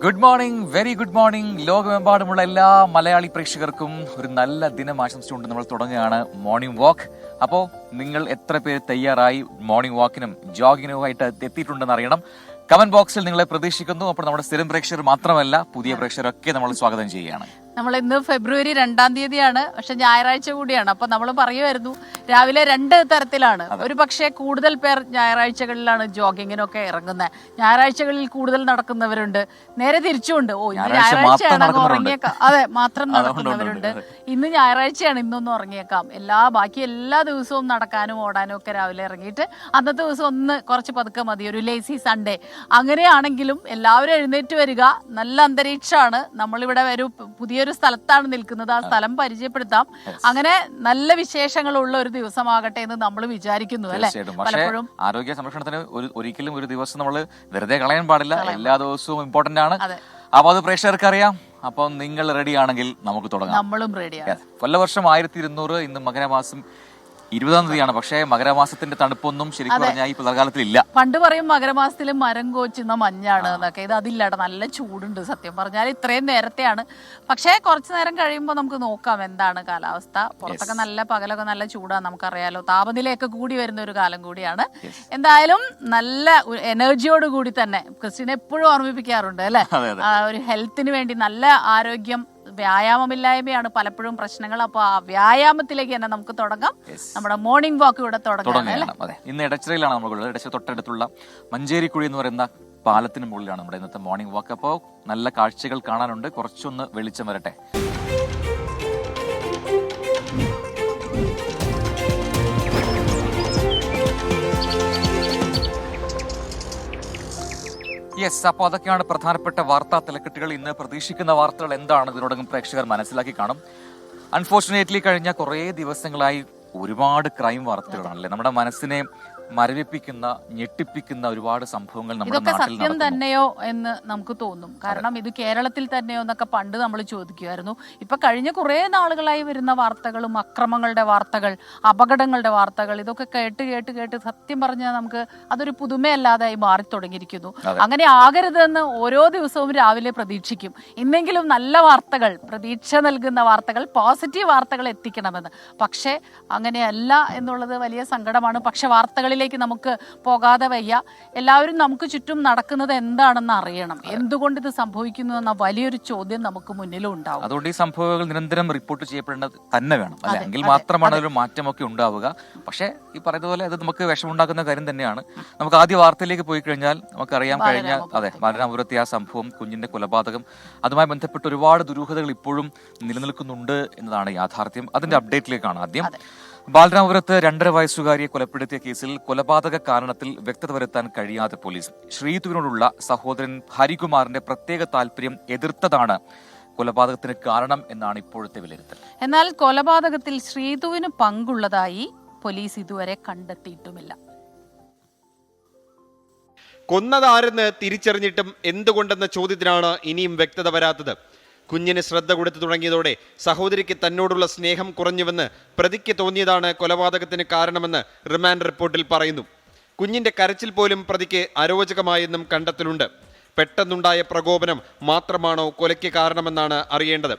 Good morning, very good morning. ലോകമെമ്പാടുമുള്ള എല്ലാ മലയാളി പ്രേക്ഷകർക്കും ഒരു നല്ല ദിനം ആശംസിച്ചുകൊണ്ട് നമ്മൾ തുടങ്ങുകയാണ് മോർണിംഗ് വാക്ക്. അപ്പോൾ നിങ്ങൾ എത്ര പേര് തയ്യാറായി മോർണിംഗ് വാക്കിനും ജോഗിങ്ങിനുമായിട്ട് എത്തിയിട്ടുണ്ടെന്ന് അറിയണം. കമന്റ് ബോക്സിൽ നിങ്ങളെ പ്രതീക്ഷിക്കുന്നു. അപ്പോൾ നമ്മുടെ സ്ഥിരം പ്രേക്ഷകർ മാത്രമല്ല, പുതിയ പ്രേക്ഷകരൊക്കെ നമ്മൾ സ്വാഗതം ചെയ്യുകയാണ്. നമ്മൾ ഇന്ന് ഫെബ്രുവരി 2-ാം തീയതിയാണ്, പക്ഷെ ഞായറാഴ്ച കൂടിയാണ്. അപ്പൊ നമ്മൾ പറയുമായിരുന്നു രാവിലെ 2 തരത്തിലാണ്. ഒരു പക്ഷേ കൂടുതൽ പേർ ഞായറാഴ്ചകളിലാണ് ജോഗിങ്ങിനൊക്കെ ഇറങ്ങുന്നത്. ഞായറാഴ്ചകളിൽ കൂടുതൽ നടക്കുന്നവരുണ്ട്, നേരെ തിരിച്ചുണ്ട്. ഇന്ന് ഞായറാഴ്ചയാണ് ഉറങ്ങിയേക്കാം. അതെ, മാത്രം നടക്കുന്നവരുണ്ട്. ഇന്ന് ഞായറാഴ്ചയാണ്, ഇന്നൊന്നും ഉറങ്ങിയേക്കാം. ബാക്കി എല്ലാ ദിവസവും നടക്കാനും ഓടാനും ഒക്കെ രാവിലെ ഇറങ്ങിയിട്ട് അന്നത്തെ ദിവസം ഒന്ന് കുറച്ച് പതുക്കെ മതി, ഒരു ലേസി സൺഡേ. അങ്ങനെയാണെങ്കിലും എല്ലാവരും എഴുന്നേറ്റ് വരിക. നല്ല അന്തരീക്ഷമാണ്. നമ്മളിവിടെ പുതിയൊരു സ്ഥലത്താണ് നിൽക്കുന്നത്. ആ സ്ഥലം പരിചയപ്പെടുത്താം. അങ്ങനെ നല്ല വിശേഷങ്ങളുള്ള ഒരു ദിവസമാകട്ടെ എന്ന് നമ്മൾ വിചാരിക്കുന്നു, അല്ലെ? പലപ്പോഴും ആരോഗ്യ സംരക്ഷണത്തിന് ഒരിക്കലും ഒരു ദിവസം നമ്മൾ വെറുതെ കളയാൻ പാടില്ല. എല്ലാ ദിവസവും ഇമ്പോർട്ടന്റ് ആണ്. അപ്പൊ അത് പ്രേക്ഷകർക്ക് അറിയാം. അപ്പൊ നിങ്ങൾ റെഡി ആണെങ്കിൽ നമുക്ക് തുടങ്ങാം. നമ്മളും റെഡിയാണ്. കൊല്ലവർഷം 1200, ഇന്ന് മകരമാസം 20-ാം തീയതിയാണ്. പക്ഷേ മകരമാസത്തിന്റെ തണുപ്പൊന്നും ശരിക്കും പറഞ്ഞാൽ ഈ തൽക്കാലത്തിലില്ല. പണ്ട് പറയും മകരമാസത്തിൽ മരം കോച്ചുന്ന മഞ്ഞാണ് എന്നൊക്കെ. ഇത് അതില്ലാട്ടോ, നല്ല ചൂടുണ്ട്. സത്യം പറഞ്ഞാൽ ഇത്രയും നേരത്തെയാണ്. പക്ഷേ കുറച്ചു നേരം കഴിയുമ്പോൾ നമുക്ക് നോക്കാം എന്താണ് കാലാവസ്ഥ. പുറത്തൊക്കെ നല്ല പകലൊക്കെ നല്ല ചൂടാണ്, നമുക്കറിയാലോ. താപനിലയൊക്കെ കൂടി വരുന്ന ഒരു കാലം കൂടിയാണ്. എന്തായാലും നല്ല എനർജിയോട് കൂടി തന്നെ ക്രിസ്റ്റിനെ എപ്പോഴും ഓർമ്മിപ്പിക്കാറുണ്ട്, അല്ലെ? ഒരു ഹെൽത്തിന് വേണ്ടി നല്ല ആരോഗ്യം, വ്യായാമമില്ലായ്മയാണ് പലപ്പോഴും പ്രശ്നങ്ങൾ. അപ്പൊ ആ വ്യായാമത്തിലേക്ക് തന്നെ നമുക്ക് തുടങ്ങാം. നമ്മുടെ മോർണിംഗ് വാക്ക് ഇവിടെ തുടങ്ങാം. ഇന്ന് ഇടച്ചിറയിലാണ് നമ്മളുള്ളത്. ഇടച്ചിറ തൊട്ടടുത്തുള്ള മഞ്ചേരിക്കുഴി എന്ന് പറയുന്ന പാലത്തിന് മുകളിലാണ് നമ്മുടെ ഇന്നത്തെ മോർണിംഗ് വാക്ക്. അപ്പോൾ നല്ല കാഴ്ചകൾ കാണാനുണ്ട്. കുറച്ചൊന്ന് വെളിച്ചം വരട്ടെ. യെസ്, അപ്പോൾ അതൊക്കെയാണ് പ്രധാനപ്പെട്ട വാർത്താ തലക്കെട്ടുകൾ. ഇന്ന് പ്രതീക്ഷിക്കുന്ന വാർത്തകൾ എന്താണ് ഇതിനോടകം പ്രേക്ഷകർ മനസ്സിലാക്കി കാണും. അൺഫോർച്ചുനേറ്റ്ലി കഴിഞ്ഞ കുറേ ദിവസങ്ങളായി ഒരുപാട് ക്രൈം വാർത്തകളാണല്ലേ നമ്മുടെ മനസ്സിനെ മരവിപ്പിക്കുന്ന, ഞെട്ടിപ്പിക്കുന്ന ഒരുപാട് സംഭവങ്ങൾ നമ്മുടെ നാട്ടിൽ നടക്കുന്നു. സത്യം തന്നെയോ എന്ന് നമുക്ക് തോന്നും. കാരണം ഇത് കേരളത്തിൽ തന്നെയോ എന്നൊക്കെ പണ്ട് നമ്മൾ ചോദിക്കുമായിരുന്നു. ഇപ്പൊ കഴിഞ്ഞ കുറെ നാളുകളായി വരുന്ന വാർത്തകളും അക്രമങ്ങളുടെ വാർത്തകൾ, അപകടങ്ങളുടെ വാർത്തകൾ, ഇതൊക്കെ കേട്ട് കേട്ട് കേട്ട് സത്യം പറഞ്ഞാൽ നമുക്ക് അതൊരു പുതുമയല്ലാതായി മാറി തുടങ്ങിയിരിക്കുന്നു. അങ്ങനെ ആകരുതെന്ന് ഓരോ ദിവസവും രാവിലെ പ്രതീക്ഷിക്കും. ഇന്നെങ്കിലും നല്ല വാർത്തകൾ, പ്രതീക്ഷ നൽകുന്ന വാർത്തകൾ, പോസിറ്റീവ് വാർത്തകൾ എത്തിക്കണമെന്ന്. പക്ഷെ അങ്ങനെയല്ല എന്നുള്ളത് വലിയ സങ്കടമാണ്. പക്ഷെ വാർത്തകളിലേക്ക് നമുക്ക് പോകാതെ വയ്യ. എല്ലാവരും നമുക്ക് ചുറ്റും നടക്കുന്നത് എന്താണെന്ന് അറിയണം. എന്തുകൊണ്ട് ഇത് സംഭവിക്കുന്നു എന്ന വലിയൊരു ചോദ്യം നമുക്ക് മുന്നിലും ഉണ്ടാവും. അതുകൊണ്ട് ഈ സംഭവങ്ങൾ നിരന്തരം റിപ്പോർട്ട് ചെയ്യപ്പെടേണ്ടത് തന്നെ വേണം, അല്ലെ? എങ്കിൽ മാത്രമാണ് ഒരു മാറ്റമൊക്കെ ഉണ്ടാവുക. പക്ഷേ ഈ പറയുന്നതുപോലെ അത് നമുക്ക് വിഷമുണ്ടാക്കുന്ന കാര്യം തന്നെയാണ്. നമുക്ക് ആദ്യ വാർത്തയിലേക്ക് പോയി കഴിഞ്ഞാൽ നമുക്കറിയാം, കഴിഞ്ഞ ബാലരാമപുരത്തെ ആ സംഭവം, കുഞ്ഞിന്റെ കൊലപാതകം, അതുമായി ബന്ധപ്പെട്ട് ഒരുപാട് ദുരൂഹതകൾ ഇപ്പോഴും നിലനിൽക്കുന്നുണ്ട് എന്നതാണ് യാഥാർത്ഥ്യം. അതിന്റെ അപ്ഡേറ്റിലേക്കാണ് ആദ്യം. ബാലരാമപുരത്ത് 2.5 വയസ്സുകാരിയെ കൊലപ്പെടുത്തിയ കേസിൽ കൊലപാതക കാരണത്തിൽ വ്യക്തത വരുത്താൻ കഴിയാതെ പോലീസ്. ശ്രീതുവിനോടുള്ള സഹോദരൻ ഹരികുമാറിന്റെ പ്രത്യേക താല്പര്യം എതിർത്തതാണ് കൊലപാതകത്തിന് കാരണം എന്നാണ് ഇപ്പോഴത്തെ വിലയിരുത്തൽ. എന്നാൽ കൊലപാതകത്തിൽ ശ്രീതുവിന് പങ്കുള്ളതായി പോലീസ് ഇതുവരെ കണ്ടെത്തിയിട്ടുമില്ല. കൊന്നതാരെന്ന് തിരിച്ചറിഞ്ഞിട്ടും എന്തുകൊണ്ടെന്ന ചോദ്യത്തിനാണ് ഇനിയും വ്യക്തത വരാത്തത്. കുഞ്ഞിന് ശ്രദ്ധ കൊടുത്തു തുടങ്ങിയതോടെ സഹോദരിക്ക് തന്നോടുള്ള സ്നേഹം കുറഞ്ഞുവെന്ന് പ്രതിക്ക് തോന്നിയതാണ് കൊലപാതകത്തിന് കാരണമെന്ന് റിമാൻഡ് റിപ്പോർട്ടിൽ പറയുന്നു. കുഞ്ഞിന്റെ കരച്ചിൽ പോലും പ്രതിക്ക് അരോചകമായെന്നും കണ്ടെത്തലുണ്ട്. പെട്ടെന്നുണ്ടായ പ്രകോപനം മാത്രമാണോ കൊലയ്ക്ക് കാരണമെന്നാണ് അറിയേണ്ടത്.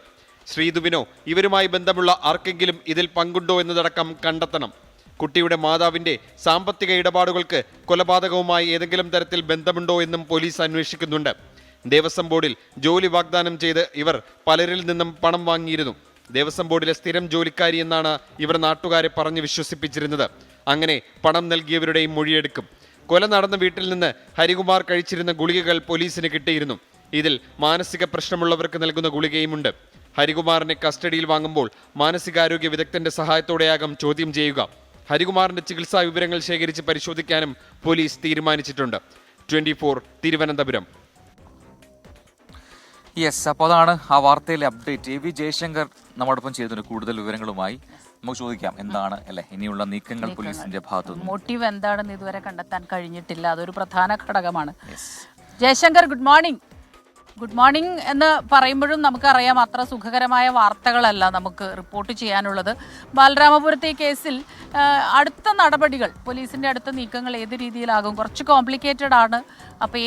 ശ്രീതുവിനോ ഇവരുമായി ബന്ധമുള്ള ആർക്കെങ്കിലും ഇതിൽ പങ്കുണ്ടോ എന്നതടക്കം കണ്ടെത്തണം. കുട്ടിയുടെ മാതാവിന്റെ സാമ്പത്തിക ഇടപാടുകൾക്ക് കൊലപാതകവുമായി ഏതെങ്കിലും തരത്തിൽ ബന്ധമുണ്ടോ എന്നും പോലീസ് അന്വേഷിക്കുന്നുണ്ട്. ദേവസ്വം ബോർഡിൽ ജോലി വാഗ്ദാനം ചെയ്ത് ഇവർ പലരിൽ നിന്നും പണം വാങ്ങിയിരുന്നു. ദേവസ്വം ബോർഡിലെ സ്ഥിരം ജോലിക്കാരി എന്നാണ് ഇവർ നാട്ടുകാരെ പറഞ്ഞ് വിശ്വസിപ്പിച്ചിരുന്നത്. അങ്ങനെ പണം നൽകിയവരുടെയും മൊഴിയെടുക്കും. കൊല നടന്ന വീട്ടിൽ നിന്ന് ഹരികുമാർ കഴിച്ചിരുന്ന ഗുളികകൾ പോലീസിന് കിട്ടിയിരുന്നു. ഇതിൽ മാനസിക പ്രശ്നമുള്ളവർക്ക് നൽകുന്ന ഗുളികയുമുണ്ട്. ഹരികുമാറിനെ കസ്റ്റഡിയിൽ വാങ്ങുമ്പോൾ മാനസികാരോഗ്യ വിദഗ്ധന്റെ സഹായത്തോടെയാകും ചോദ്യം ചെയ്യുക. ഹരികുമാറിന്റെ ചികിത്സാ വിവരങ്ങൾ ശേഖരിച്ച് പരിശോധിക്കാനും പോലീസ് തീരുമാനിച്ചിട്ടുണ്ട്. 24 തിരുവനന്തപുരം. യെസ്, അപ്പോൾ അതാണ് ആ വാർത്തയിലെ അപ്ഡേറ്റ്. വി ജയശങ്കർ നമ്മോടൊപ്പം ചെയ്തിട്ടുണ്ട് കൂടുതൽ വിവരങ്ങളുമായി. നമുക്ക് ചോദിക്കാം എന്താണ് അല്ലെ ഇനിയുള്ള നീക്കങ്ങൾ പോലീസിന്റെ ഭാഗത്തുനിന്ന്. മോട്ടീവ് എന്താണെന്ന് ഇതുവരെ കണ്ടെത്താൻ കഴിഞ്ഞിട്ടില്ല. അതൊരു പ്രധാന ഘടകമാണ്. Jaishankar, good morning. Good morning എന്ന് പറയുമ്പോഴും നമുക്കറിയാം അത്ര സുഖകരമായ വാർത്തകളല്ല നമുക്ക് റിപ്പോർട്ട് ചെയ്യാനുള്ളത്. ബാലരാമപുരത്തെ കേസിൽ അടുത്ത നടപടികൾ, പോലീസിന്റെ അടുത്ത നീക്കങ്ങൾ ഏത് രീതിയിലാകും? കുറച്ച് കോംപ്ലിക്കേറ്റഡ് ആണ്. അപ്പോൾ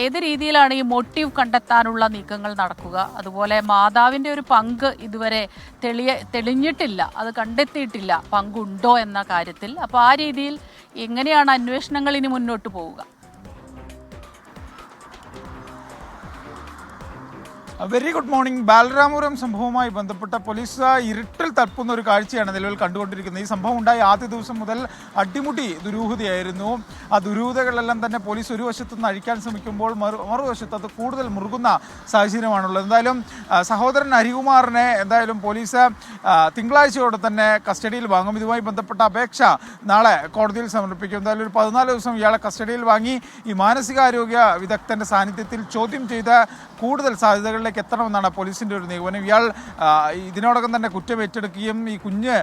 ഏത് രീതിയിലാണ് ഈ മോട്ടീവ് കണ്ടെത്താനുള്ള നീക്കങ്ങൾ നടക്കുക? അതുപോലെ മാതാവിൻ്റെ ഒരു പങ്ക് ഇതുവരെ തെളിഞ്ഞിട്ടില്ല, അത് കണ്ടെത്തിയിട്ടില്ല പങ്കുണ്ടോ എന്ന കാര്യത്തിൽ. അപ്പോൾ ആ രീതിയിൽ എങ്ങനെയാണ് അന്വേഷണങ്ങൾ ഇനി മുന്നോട്ട് പോവുക? Very good morning. ബാലരാമപുരം സംഭവവുമായി ബന്ധപ്പെട്ട പോലീസ് ഇരുട്ടിൽ തപ്പുന്ന ഒരു കാഴ്ചയാണ് നിലവിൽ കണ്ടുകൊണ്ടിരിക്കുന്നത്. ഈ സംഭവം ഉണ്ടായ ആദ്യ ദിവസം മുതൽ അടിമുടി ദുരൂഹതയായിരുന്നു. ആ ദുരൂഹതകളെല്ലാം തന്നെ പോലീസ് ഒരു വശത്തു നിന്ന് അഴിക്കാൻ ശ്രമിക്കുമ്പോൾ മറുവശത്ത് അത് കൂടുതൽ മുറുകുന്ന സാഹചര്യമാണുള്ളത്. എന്തായാലും സഹോദരൻ ഹരികുമാറിനെ എന്തായാലും പോലീസ് തിങ്കളാഴ്ചയോടെ തന്നെ കസ്റ്റഡിയിൽ വാങ്ങും. ഇതുമായി ബന്ധപ്പെട്ട അപേക്ഷ നാളെ കോടതിയിൽ സമർപ്പിക്കും. എന്തായാലും ഒരു 14 ദിവസം ഇയാളെ കസ്റ്റഡിയിൽ വാങ്ങി ഈ മാനസികാരോഗ്യ വിദഗ്ധന്റെ സാന്നിധ്യത്തിൽ ചോദ്യം ചെയ്ത് കൂടുതൽ സാധ്യതകളിലേക്ക് എത്തണമെന്നാണ് പോലീസിന്റെ ഒരു നിഗമനം. ഇയാൾ ഇതിനോടകം തന്നെ കുറ്റം ഏറ്റെടുക്കുകയും ഈ കുഞ്ഞ്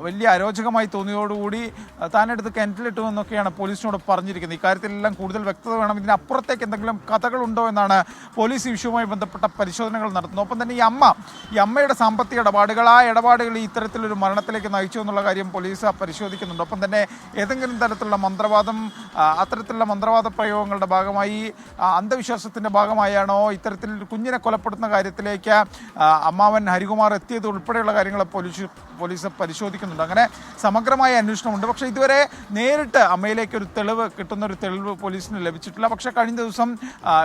വലിയ അരോചകമായി തോന്നിയതോടുകൂടി താനെടുത്ത് കിണറ്റിലിട്ടുമെന്നൊക്കെയാണ് പോലീസിനോട് പറഞ്ഞിരിക്കുന്നത്. ഇക്കാര്യത്തിലെല്ലാം കൂടുതൽ വ്യക്തത വേണം. ഇതിനപ്പുറത്തേക്ക് എന്തെങ്കിലും കഥകളുണ്ടോ എന്നാണ് പോലീസ് ഈ വിഷയവുമായി ബന്ധപ്പെട്ട പരിശോധനകൾ നടത്തുന്നത്. ഒപ്പം തന്നെ ഈ അമ്മയുടെ സാമ്പത്തിക ഇടപാടുകൾ, ആ ഇടപാടുകൾ ഈ ഇത്തരത്തിലൊരു മരണത്തിലേക്ക് നയിച്ചു എന്നുള്ള കാര്യം പോലീസ് പരിശോധിക്കുന്നുണ്ട്. ഒപ്പം തന്നെ ഏതെങ്കിലും തരത്തിലുള്ള അത്തരത്തിലുള്ള മന്ത്രവാദ പ്രയോഗങ്ങളുടെ ഭാഗമായി അന്ധവിശ്വാസത്തിന്റെ ഭാഗമായാണോ ഇത്തരത്തിൽ കുഞ്ഞിനെ കൊലപ്പെടുത്തുന്ന കാര്യത്തിലേക്ക് അമ്മാവൻ ഹരികുമാർ എത്തിയത് ഉൾപ്പെടെയുള്ള കാര്യങ്ങൾ പോലീസ് പരിശോധിക്കുന്നുണ്ട്. അങ്ങനെ സമഗ്രമായ അന്വേഷണമുണ്ട്. പക്ഷേ ഇതുവരെ നേരിട്ട് അമ്മയിലേക്ക് ഒരു കിട്ടുന്ന ഒരു തെളിവ് പോലീസിന് ലഭിച്ചിട്ടില്ല. പക്ഷേ കഴിഞ്ഞ ദിവസം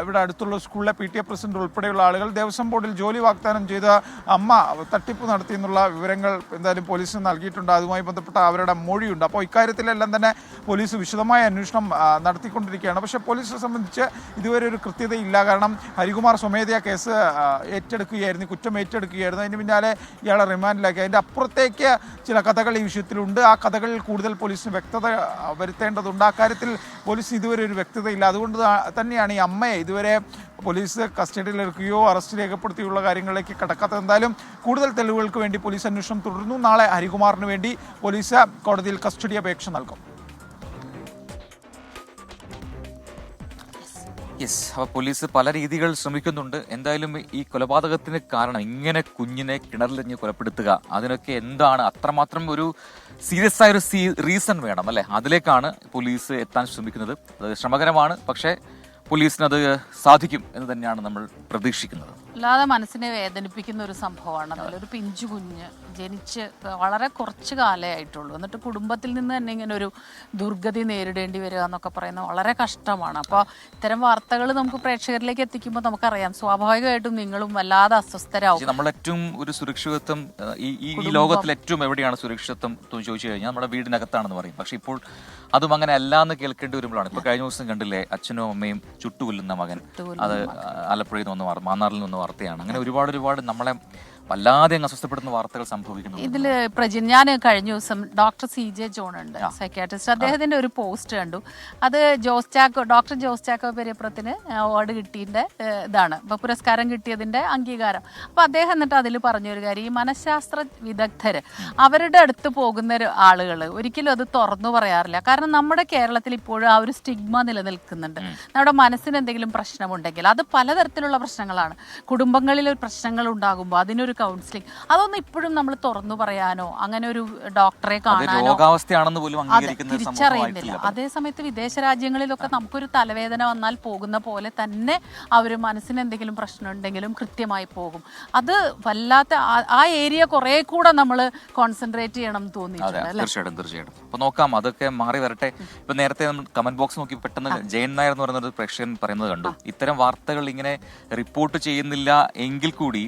ഇവിടെ അടുത്തുള്ള സ്കൂളിലെ PTA പ്രസിഡന്റ് ഉൾപ്പെടെയുള്ള ആളുകൾ ദേവസ്വം ബോർഡിൽ ജോലി വാഗ്ദാനം ചെയ്ത് അമ്മ തട്ടിപ്പ് നടത്തിയെന്നുള്ള വിവരങ്ങൾ എന്തായാലും പോലീസിന് നൽകിയിട്ടുണ്ട്. അതുമായി ബന്ധപ്പെട്ട അവരുടെ മൊഴിയുണ്ട്. അപ്പോൾ ഇക്കാര്യത്തിലെല്ലാം തന്നെ പോലീസ് വിശദമായ അന്വേഷണം നടത്തിക്കൊണ്ടിരിക്കുകയാണ്. പക്ഷേ പോലീസിനെ സംബന്ധിച്ച് ഇതുവരെ ഒരു കൃത്യതയില്ല. കാരണം ഹരികുമാർ സ്വമേധയാ കേസ് കുറ്റം ഏറ്റെടുക്കുകയായിരുന്നു. അതിന് പിന്നാലെ ഇയാളെ റിമാൻഡിലാക്കി. അതിൻ്റെ അപ്പുറത്തേക്ക് ചില കഥകൾ ഈ വിഷയത്തിലുണ്ട്. ആ കഥകളിൽ കൂടുതൽ പോലീസിന് വ്യക്തത വരുത്തേണ്ടതുണ്ട്. ആ കാര്യത്തിൽ പോലീസിന് ഇതുവരെ ഒരു വ്യക്തതയില്ല. അതുകൊണ്ട് തന്നെയാണ് ഈ അമ്മയെ ഇതുവരെ പോലീസ് കസ്റ്റഡിയിലെടുക്കുകയോ അറസ്റ്റ് രേഖപ്പെടുത്തിയുള്ള കാര്യങ്ങളിലേക്ക് കടക്കാത്തത്. എന്തായാലും കൂടുതൽ തെളിവുകൾക്ക് വേണ്ടി പോലീസ് അന്വേഷണം തുടർന്നു. നാളെ ഹരികുമാറിന് വേണ്ടി പോലീസ് കോടതിയിൽ കസ്റ്റഡി അപേക്ഷ നൽകും. യെസ്, അപ്പോൾ പോലീസ് പല രീതികൾ ശ്രമിക്കുന്നുണ്ട്. എന്തായാലും ഈ കൊലപാതകത്തിന് കാരണം, ഇങ്ങനെ കുഞ്ഞിനെ കിണറിലെറിഞ്ഞ് കൊലപ്പെടുത്തുക, അതിനൊക്കെ എന്താണ് അത്രമാത്രം ഒരു സീരിയസ് ആയ ഒരു റീസൺ വേണം അല്ലേ? അതിലേക്കാണ് പോലീസ് എത്താൻ ശ്രമിക്കുന്നത്. അത് ശ്രമകരമാണ്, പക്ഷേ പോലീസിനത് സാധിക്കും എന്ന് തന്നെയാണ് നമ്മൾ പ്രതീക്ഷിക്കുന്നത്. അല്ലാതെ മനസ്സിനെ വേദനിപ്പിക്കുന്ന ഒരു സംഭവമാണ്. അതിലൊരു പിഞ്ചു കുഞ്ഞ് ജനിച്ച് വളരെ കുറച്ച് കാലേ ആയിട്ടുള്ളൂ. എന്നിട്ട് കുടുംബത്തിൽ നിന്ന് തന്നെ ഇങ്ങനെ ഒരു ദുർഗതി നേരിടേണ്ടി വരിക എന്നൊക്കെ പറയുന്നത് വളരെ കഷ്ടമാണ്. അപ്പോൾ ഇത്തരം വാർത്തകൾ നമുക്ക് പ്രേക്ഷകരിലേക്ക് എത്തിക്കുമ്പോൾ നമുക്കറിയാം, സ്വാഭാവികമായിട്ടും നിങ്ങളും വല്ലാതെ അസ്വസ്ഥരാകും. നമ്മൾ ഏറ്റവും ഒരു സുരക്ഷിതത്വം ഈ ലോകത്തിൽ ഏറ്റവും എവിടെയാണ് സുരക്ഷിതത്വം ചോദിച്ചു കഴിഞ്ഞാൽ നമ്മുടെ വീടിനകത്താണെന്ന് പറയും. പക്ഷെ ഇപ്പോൾ അതും അങ്ങനെ അല്ല എന്ന് കേൾക്കേണ്ടി വരുമ്പോഴാണ്. ഇപ്പൊ കഴിഞ്ഞ ദിവസം കണ്ടില്ലേ, അച്ഛനും അമ്മയും ചുട്ടുകൊല്ലുന്ന മകൻ, അത് ആലപ്പുഴയിൽ നിന്ന് വന്ന മാന്നാറിൽ നിന്ന് വാർത്തയാണ്. അങ്ങനെ ഒരുപാട് നമ്മളെ വല്ലാതെ അസ്വസ്ഥപ്പെടുന്ന വാർത്തകൾ സംഭവിക്കുന്നു. ഇതില് ഞാൻ കഴിഞ്ഞ ദിവസം ഡോക്ടർ CJ ജോൺ ഉണ്ട്, സൈക്യാട്രിസ്റ്റ്. അദ്ദേഹത്തിന്റെ ഒരു പോസ്റ്റ് കണ്ടു. അത് ഡോക്ടർ ജോസ് ചാക്കോ പെരിയപ്പുറത്തിന് അവാർഡ് കിട്ടിയതിന്റെ ഇതാണ്, ഇപ്പൊ പുരസ്കാരം കിട്ടിയതിന്റെ അംഗീകാരം. അപ്പൊ അദ്ദേഹം എന്നിട്ട് അതിൽ പറഞ്ഞൊരു കാര്യം, ഈ മനഃശാസ്ത്ര വിദഗ്ധര് അവരുടെ അടുത്ത് പോകുന്ന ആളുകൾ ഒരിക്കലും അത് തുറന്നു പറയാറില്ല. കാരണം നമ്മുടെ കേരളത്തിൽ ഇപ്പോഴും ആ ഒരു സ്റ്റിഗ്മ നിലനിൽക്കുന്നുണ്ട്. നമ്മുടെ മനസ്സിന് എന്തെങ്കിലും പ്രശ്നമുണ്ടെങ്കിൽ അത് പലതരത്തിലുള്ള പ്രശ്നങ്ങളാണ്. കുടുംബങ്ങളിൽ പ്രശ്നങ്ങൾ ഉണ്ടാകുമ്പോൾ അതിനൊരു കൗൺസിലിംഗ്, അതൊന്നും ഇപ്പോഴും നമ്മൾ തുറന്നു പറയാനോ അങ്ങനെ ഒരു ഡോക്ടറെ കാണാനോ തിരിച്ചറിയുന്നില്ല. അതേസമയത്ത് വിദേശ രാജ്യങ്ങളിലൊക്കെ നമുക്കൊരു തലവേദന വന്നാൽ പോകുന്ന പോലെ തന്നെ അവര് മനസ്സിന് എന്തെങ്കിലും പ്രശ്നം ഉണ്ടെങ്കിലും കൃത്യമായി പോകും. അത് വല്ലാത്ത ആ ഏരിയ കുറെ കൂടെ നമ്മൾ കോൺസെൻട്രേറ്റ് ചെയ്യണം തോന്നിയിട്ടുണ്ട്. തീർച്ചയായിട്ടും. അപ്പൊ നോക്കാം, അതൊക്കെ മാറി വരട്ടെ. ഇപ്പൊ നേരത്തെ നമ്മൾ കമന്റ് ബോക്സ് നോക്കി പെട്ടെന്ന് ജയൻ നായർ എന്ന് പറയുന്ന ഒരു പ്രേക്ഷകൻ പറയുന്നത് കണ്ടു, ഇത്തരം വാർത്തകൾ ഇങ്ങനെ റിപ്പോർട്ട് ചെയ്യുന്നില്ല എങ്കിൽ കൂടി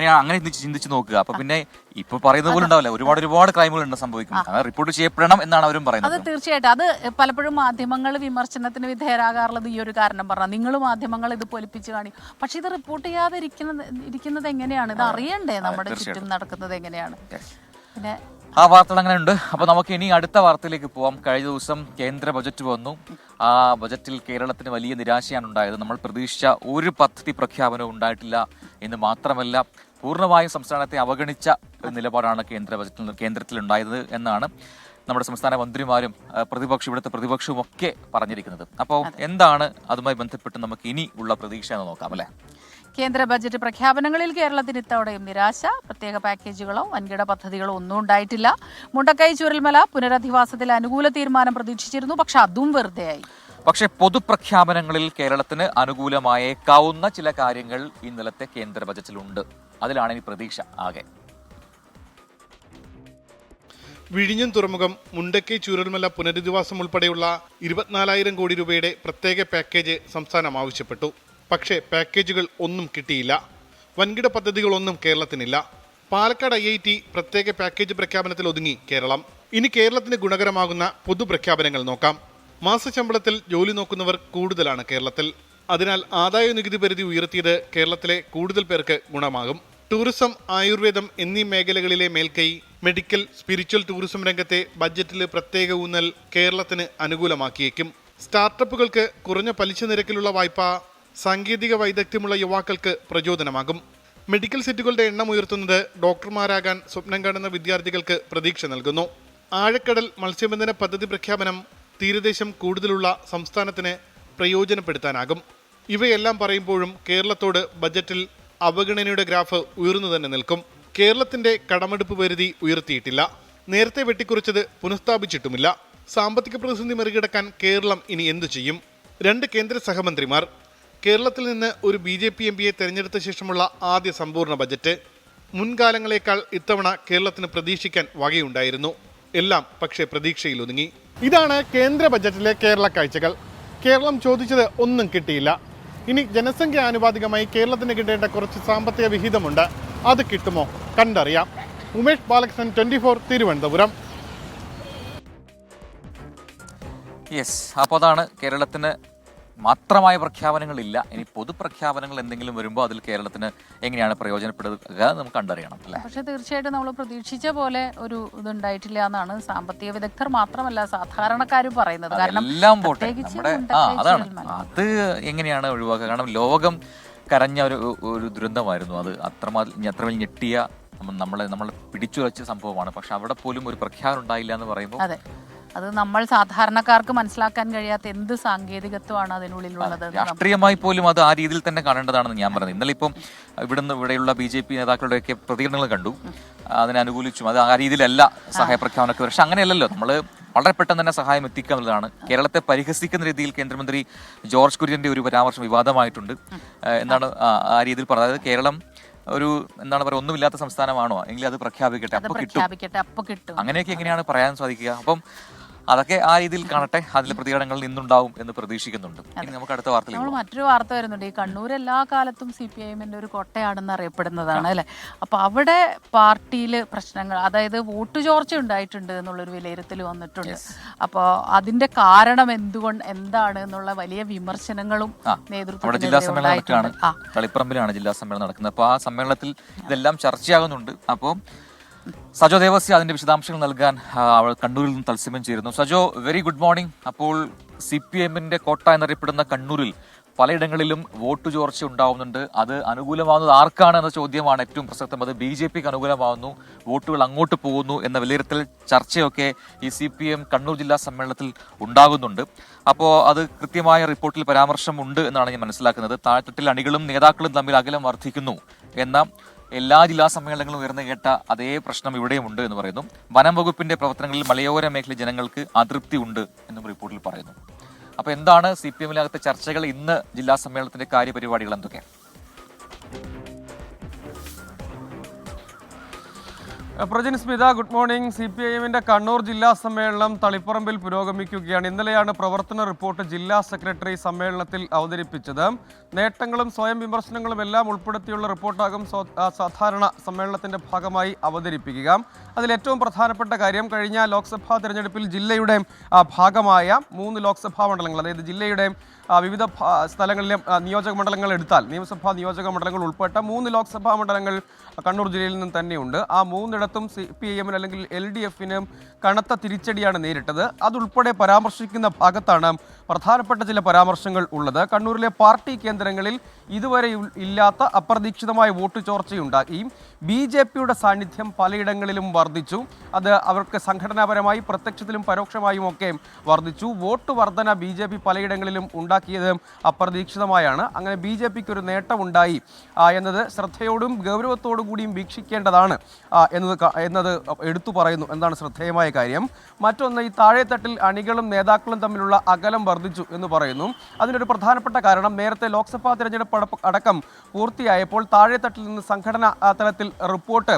അങ്ങനെ ചിന്തിച്ചു നോക്കുക. അപ്പൊ പിന്നെ ഇപ്പൊ പറയുന്നത് പോലെ ഉണ്ടാവില്ല, ഒരുപാട് ക്രൈമുകൾ സംഭവിക്കും. അങ്ങനെ റിപ്പോർട്ട് ചെയ്യപ്പെടണം എന്നാണ് അവരും പറയുന്നത്. അത് തീർച്ചയായിട്ടും. അത് പലപ്പോഴും മാധ്യമങ്ങൾ വിമർശനത്തിന് വിധേയരാകാറുള്ളത് ഈ ഒരു കാരണം പറഞ്ഞാൽ, നിങ്ങൾ മാധ്യമങ്ങൾ ഇത് പൊലിപ്പിച്ച് കാണിക്കും. പക്ഷെ ഇത് റിപ്പോർട്ട് ചെയ്യാതെ ഇരിക്കുന്നത് എങ്ങനെയാണ്? ഇത് അറിയണ്ടേ നമ്മുടെ ചുറ്റും നടക്കുന്നത് എങ്ങനെയാണ്? പിന്നെ ആ വാർത്തകൾ അങ്ങനെ ഉണ്ട്. അപ്പൊ നമുക്ക് ഇനി അടുത്ത വാർത്തയിലേക്ക് പോവാം. കഴിഞ്ഞ ദിവസം കേന്ദ്ര ബജറ്റ് വന്നു. ആ ബജറ്റിൽ കേരളത്തിന് വലിയ നിരാശയാണ് ഉണ്ടായത്. നമ്മൾ പ്രതീക്ഷിച്ച ഒരു പദ്ധതി പ്രഖ്യാപനവും ഉണ്ടായിട്ടില്ല എന്ന് മാത്രമല്ല, പൂർണ്ണമായും സംസ്ഥാനത്തെ അവഗണിച്ച ഒരു നിലപാടാണ് കേന്ദ്രത്തിലുണ്ടായത് എന്നാണ് നമ്മുടെ സംസ്ഥാന മന്ത്രിമാരും ഇവിടുത്തെ പ്രതിപക്ഷവും ഒക്കെ പറഞ്ഞിരിക്കുന്നത്. അപ്പോൾ എന്താണ് അതുമായി ബന്ധപ്പെട്ട് നമുക്ക് ഇനി ഉള്ള പ്രതീക്ഷ എന്ന് നോക്കാം അല്ലേ? കേന്ദ്ര ബജറ്റ് പ്രഖ്യാപനങ്ങളിൽ കേരളത്തിന് ഇത്തവണയും നിരാശ. പ്രത്യേക പാക്കേജുകളോ വൻകിട പദ്ധതികളോ ഒന്നും ഉണ്ടായിട്ടില്ല. മുണ്ടക്കൈ ചൂരൽമല പുനരധിവാസത്തിൽ അനുകൂല തീരുമാനം പ്രതീക്ഷിച്ചിരുന്നു, പക്ഷെ അതും വെറുതെയായി. പക്ഷേ പൊതുപ്രഖ്യാപനങ്ങളിൽ കേരളത്തിന് അനുകൂലമായേക്കാവുന്ന ചില കാര്യങ്ങൾ ഇന്നലത്തെ കേന്ദ്ര ബജറ്റിലുണ്ട്. അതിലാണ് ഇനി പ്രതീക്ഷ ആകെ. വിഴിഞ്ഞം തുറമുഖം, മുണ്ടക്കൈ ചൂരൽമല പുനരധിവാസം ഉൾപ്പെടെയുള്ള 24,000 കോടി രൂപയുടെ പ്രത്യേക പാക്കേജ് സംസ്ഥാനം ആവശ്യപ്പെട്ടു. പക്ഷേ പാക്കേജുകൾ ഒന്നും കിട്ടിയില്ല. വൻകിട പദ്ധതികളൊന്നും കേരളത്തിനില്ല. പാലക്കാട് IIT പ്രത്യേക പാക്കേജ് പ്രഖ്യാപനത്തിൽ ഒതുങ്ങി കേരളം. ഇനി കേരളത്തിന് ഗുണകരമാകുന്ന പൊതുപ്രഖ്യാപനങ്ങൾ നോക്കാം. മാസശമ്പളത്തിൽ ജോലി നോക്കുന്നവർ കൂടുതലാണ് കേരളത്തിൽ. അതിനാൽ ആദായ നികുതി പരിധി ഉയർത്തിയത് കേരളത്തിലെ കൂടുതൽ പേർക്ക് ഗുണമാകും. ടൂറിസം, ആയുർവേദം എന്നീ മേഖലകളിലെ മേൽക്കൈ, മെഡിക്കൽ, സ്പിരിച്വൽ ടൂറിസം രംഗത്തെ ബജറ്റിൽ പ്രത്യേക ഊന്നൽ കേരളത്തിന് അനുകൂലമാക്കിയേക്കും. സ്റ്റാർട്ടപ്പുകൾക്ക് കുറഞ്ഞ പലിശ നിരക്കിലുള്ള വായ്പ സാങ്കേതിക വൈദഗ്ധ്യമുള്ള യുവാക്കൾക്ക് പ്രചോദനമാകും. മെഡിക്കൽ സീറ്റുകളുടെ എണ്ണം ഉയർത്തുന്നത് ഡോക്ടർമാരാകാൻ സ്വപ്നം കാണുന്ന വിദ്യാർത്ഥികൾക്ക് പ്രതീക്ഷ നൽകുന്നു. ആഴക്കടൽ മത്സ്യബന്ധന പദ്ധതി പ്രഖ്യാപനം തീരദേശം കൂടുതലുള്ള സംസ്ഥാനത്തിന് പ്രയോജനപ്പെടുത്താനാകും. ഇവയെല്ലാം പറയുമ്പോഴും കേരളത്തോട് ബജറ്റിൽ അവഗണനയുടെ ഗ്രാഫ് ഉയർന്നു തന്നെ നിൽക്കും. കേരളത്തിന്റെ കടമെടുപ്പ് പരിധി ഉയർത്തിയിട്ടില്ല. നേരത്തെ വെട്ടിക്കുറച്ചത് പുനഃസ്ഥാപിച്ചിട്ടുമില്ല. സാമ്പത്തിക പ്രതിസന്ധി മറികടക്കാൻ കേരളം ഇനി എന്തു ചെയ്യും? 2 കേന്ദ്ര സഹമന്ത്രിമാർ. കേരളത്തിൽ നിന്ന് ഒരു BJP MPയെ തെരഞ്ഞെടുത്ത ശേഷമുള്ള ആദ്യ സമ്പൂർണ്ണ ബജറ്റ്. മുൻകാലങ്ങളെക്കാൾ ഇത്തവണ കേരളത്തിന് പ്രതീക്ഷിക്കാൻ വകയുണ്ടായിരുന്നു. എല്ലാം പക്ഷേ പ്രതീക്ഷയിൽ ഒതുങ്ങി. ഇതാണ് കേന്ദ്ര ബജറ്റിലെ കേരള കാഴ്ചകൾ. കേരളം ചോദിച്ചത് ഒന്നും കിട്ടിയില്ല. ഇനി ജനസംഖ്യ ആനുപാതികമായി കേരളത്തിന് കിട്ടേണ്ട കുറച്ച് സാമ്പത്തിക വിഹിതമുണ്ട്. അത് കിട്ടുമോ? കണ്ടറിയാം. ഉമേഷ് ബാലകൃഷ്ണൻ, 24 തിരുവനന്തപുരം. യെസ്, അപ്പോൾ അതാണ് കേരളത്തിന് മാത്രമായ പ്രഖ്യാപനങ്ങളില്ല. ഇനി പൊതുപ്രഖ്യാപനങ്ങൾ എന്തെങ്കിലും വരുമ്പോൾ അതിൽ കേരളത്തിന് എങ്ങനെയാണ് പ്രയോജനപ്പെടുക നമുക്ക് കണ്ടറിയണം അല്ലേ. പക്ഷെ തീർച്ചയായിട്ടും നമ്മൾ പ്രതീക്ഷിച്ച പോലെ ഒരു ഇതുണ്ടായിട്ടില്ല എന്നാണ് സാമ്പത്തിക വിദഗ്ധർ മാത്രമല്ല സാധാരണക്കാരും പറയുന്നത്. കാരണം എല്ലാം പോട്ടെ, നമ്മുടെ അതാണ് അത് എങ്ങനെയാണ് ഒഴിവാക്കുക. കാരണം ലോകം കരഞ്ഞ ഒരു ദുരന്തമായിരുന്നു അത്. അത്രമേൽ ഞെട്ടിയ നമ്മളെ പിടിച്ചുവച്ച സംഭവമാണ്. പക്ഷെ അവിടെ പോലും ഒരു പ്രഖ്യാപനം ഉണ്ടായില്ല എന്ന് പറയുമ്പോൾ അതെ, അത് നമ്മൾ സാധാരണക്കാർക്ക് മനസ്സിലാക്കാൻ കഴിയാത്ത എന്ത് സാങ്കേതികത്വമാണ് അതിനുള്ളിലുള്ളത്. രാഷ്ട്രീയമായി പോലും അത് ആ രീതിയിൽ തന്നെ കാണേണ്ടതാണെന്ന് ഞാൻ പറഞ്ഞത്. ഇന്നലെ ഇപ്പം ഇവിടെയുള്ള BJP നേതാക്കളുടെയൊക്കെ പ്രതികരണങ്ങൾ കണ്ടു. അതിനെ അനുകൂലിച്ചും അത് ആ രീതിയിലല്ല സഹായപ്രഖ്യാപനമൊക്കെ. പക്ഷെ അങ്ങനെയല്ലല്ലോ, നമ്മൾ വളരെ പെട്ടെന്ന് തന്നെ സഹായം എത്തിക്കുക എന്നുള്ളതാണ്. കേരളത്തെ പരിഹസിക്കുന്ന രീതിയിൽ കേന്ദ്രമന്ത്രി ജോർജ് കുര്യന്റെ ഒരു പരാമർശം വിവാദമായിട്ടുണ്ട്. എന്താണ് ആ രീതിയിൽ പറഞ്ഞത്? കേരളം ഒരു എന്താണ് പറയുക, ഒന്നുമില്ലാത്ത സംസ്ഥാനമാണോ എങ്കിൽ അത് പ്രഖ്യാപിക്കട്ടെ, അപ്പൊ കിട്ടും. അങ്ങനെയൊക്കെ എങ്ങനെയാണ് പറയാൻ സാധിക്കുക? അപ്പം അതൊക്കെ ആ രീതിയിൽ കാണട്ടെ. അതിലെ പ്രതികരണങ്ങളിൽ നിന്നുണ്ടാവും എന്ന് പ്രതീക്ഷിക്കുന്നുണ്ട്. ഇനി നമുക്ക് അടുത്ത വാർത്തയിൽ നമ്മൾ മറ്റൊരു വാർത്ത വരുന്നുണ്ട്. ഈ കണ്ണൂർ എല്ലാ കാലത്തും CPIM-ന്റെ ഒരു കൊട്ടയാണെന്ന് അറിയപ്പെടുന്നതാണ് അല്ലെ. അപ്പൊ അവിടെ പാർട്ടിയിൽ പ്രശ്നങ്ങൾ, അതായത് വോട്ട് ചോർച്ച ഉണ്ടായിട്ടുണ്ട് എന്നുള്ളൊരു വിലയിരുത്തൽ വന്നിട്ടുണ്ട്. അപ്പോൾ അതിന്റെ കാരണം എന്താണ് എന്നുള്ള വലിയ വിമർശനങ്ങളും നേതൃത്വത്തിൽ ജില്ലാ സമ്മേളനം നടക്കുകയാണ്. തളിപ്പറമ്പിലാണ് ജില്ലാ സമ്മേളനം നടക്കുന്നത്. അപ്പോൾ ആ സമ്മേളനത്തിൽ ഇതെല്ലാം ചർച്ചയാകുന്നുണ്ട്. അപ്പോൾ സജോ ദേവസ്യ അതിന്റെ വിശദാംശങ്ങൾ നൽകാൻ കണ്ണൂരിൽ നിന്ന് തത്സമയം ചേരുന്നു. Sajo, very good morning. അപ്പോൾ CPM-ന്റെ കോട്ട എന്നറിയപ്പെടുന്ന കണ്ണൂരിൽ പലയിടങ്ങളിലും വോട്ട് ചോർച്ച ഉണ്ടാവുന്നുണ്ട്. അത് അനുകൂലമാവുന്നത് ആർക്കാണ് എന്ന ചോദ്യമാണ് ഏറ്റവും പ്രസക്തം. അത് BJPക്ക് അനുകൂലമാവുന്നു, വോട്ടുകൾ അങ്ങോട്ട് പോകുന്നു എന്ന വിലയിരുത്തൽ ചർച്ചയൊക്കെ ഈ CPM കണ്ണൂർ ജില്ലാ സമ്മേളനത്തിൽ ഉണ്ടാകുന്നുണ്ട്. അപ്പോൾ അത് കൃത്യമായ റിപ്പോർട്ടിൽ പരാമർശമുണ്ട് എന്നാണ് ഞാൻ മനസ്സിലാക്കുന്നത്. താഴെത്തട്ടിൽ അണികളും നേതാക്കളും തമ്മിൽ അകലം വർദ്ധിക്കുന്നു എന്ന എല്ലാ ജില്ലാ സമ്മേളനങ്ങളും ഉയർന്നു കേട്ട അതേ പ്രശ്നം ഇവിടെയും ഉണ്ട് എന്ന് പറയുന്നു. വനം വകുപ്പിന്റെ പ്രവർത്തനങ്ങളിൽ മലയോര മേഖല ജനങ്ങൾക്ക് അതൃപ്തി ഉണ്ട് എന്നും റിപ്പോർട്ടിൽ പറയുന്നു. അപ്പൊ എന്താണ് CPM-നകത്തെ ചർച്ചകൾ? ഇന്ന് ജില്ലാ സമ്മേളനത്തിന്റെ കാര്യപരിപാടികൾ എന്തൊക്കെയാണ്? Prajin, Smitha, good morning. CPIM-ന്റെ കണ്ണൂർ ജില്ലാ സമ്മേളനം തളിപ്പറമ്പിൽ പുരോഗമിക്കുകയാണ്. ഇന്നലെയാണ് പ്രവർത്തന റിപ്പോർട്ട് ജില്ലാ സെക്രട്ടറി സമ്മേളനത്തിൽ അവതരിപ്പിച്ചത്. നേട്ടങ്ങളും സ്വയം വിമർശനങ്ങളും എല്ലാം ഉൾപ്പെടുത്തിയുള്ള റിപ്പോർട്ടാകും സാധാരണ സമ്മേളനത്തിന്റെ ഭാഗമായി അവതരിപ്പിക്കുക. അതിലേറ്റവും പ്രധാനപ്പെട്ട കാര്യം, കഴിഞ്ഞ ലോക്സഭാ തെരഞ്ഞെടുപ്പിൽ ജില്ലയുടെ ഭാഗമായ 3 ലോക്സഭാ മണ്ഡലങ്ങൾ, അതായത് ജില്ലയുടെ വിവിധ സ്ഥലങ്ങളിലെ നിയോജക മണ്ഡലങ്ങൾ എടുത്താൽ, നിയമസഭാ നിയോജക മണ്ഡലങ്ങൾ ഉൾപ്പെട്ട 3 ലോക്സഭാ മണ്ഡലങ്ങൾ കണ്ണൂർ ജില്ലയിൽ നിന്ന് തന്നെയുണ്ട്. ആ 3 CPIM-ന് അല്ലെങ്കിൽ LDF-ന് കനത്ത തിരിച്ചടിയാണ് നേരിട്ടത്. അതുൾപ്പെടെ പരാമർശിക്കുന്ന ഭാഗത്താണ് പ്രധാനപ്പെട്ട ചില പരാമർശങ്ങൾ ഉള്ളത്. കണ്ണൂരിലെ പാർട്ടി കേന്ദ്രങ്ങളിൽ ഇതുവരെ ഇല്ലാത്ത അപ്രതീക്ഷിതമായ വോട്ട് ചോർച്ചയുണ്ടായി. BJPയുടെ സാന്നിധ്യം പലയിടങ്ങളിലും വർദ്ധിച്ചു. അത് അവർക്ക് സംഘടനാപരമായി പ്രത്യക്ഷത്തിലും പരോക്ഷമായും ഒക്കെ വർദ്ധിച്ചു. വോട്ട് വർധന BJP പലയിടങ്ങളിലും ഉണ്ടാക്കിയത് അപ്രതീക്ഷിതമായാണ്. അങ്ങനെ BJPക്ക് ഒരു നേട്ടമുണ്ടായി എന്നത് ശ്രദ്ധയോടും ഗൗരവത്തോടു കൂടിയും വീക്ഷിക്കേണ്ടതാണ് എന്നത് എടുത്തു പറയുന്നു എന്നതാണ് ശ്രദ്ധേയമായ കാര്യം. മറ്റൊന്ന്, ഈ താഴെത്തട്ടിൽ അണികളും നേതാക്കളും തമ്മിലുള്ള അകലം വർദ്ധിച്ചു എന്ന് പറയുന്നു. അതിനൊരു പ്രധാനപ്പെട്ട കാരണം, നേരത്തെ ലോക്സഭാ തെരഞ്ഞെടുപ്പ് അടക്കം പൂർത്തിയായപ്പോൾ താഴെത്തട്ടിൽ നിന്ന് സംഘടനാ തലത്തിൽ റിപ്പോർട്ട്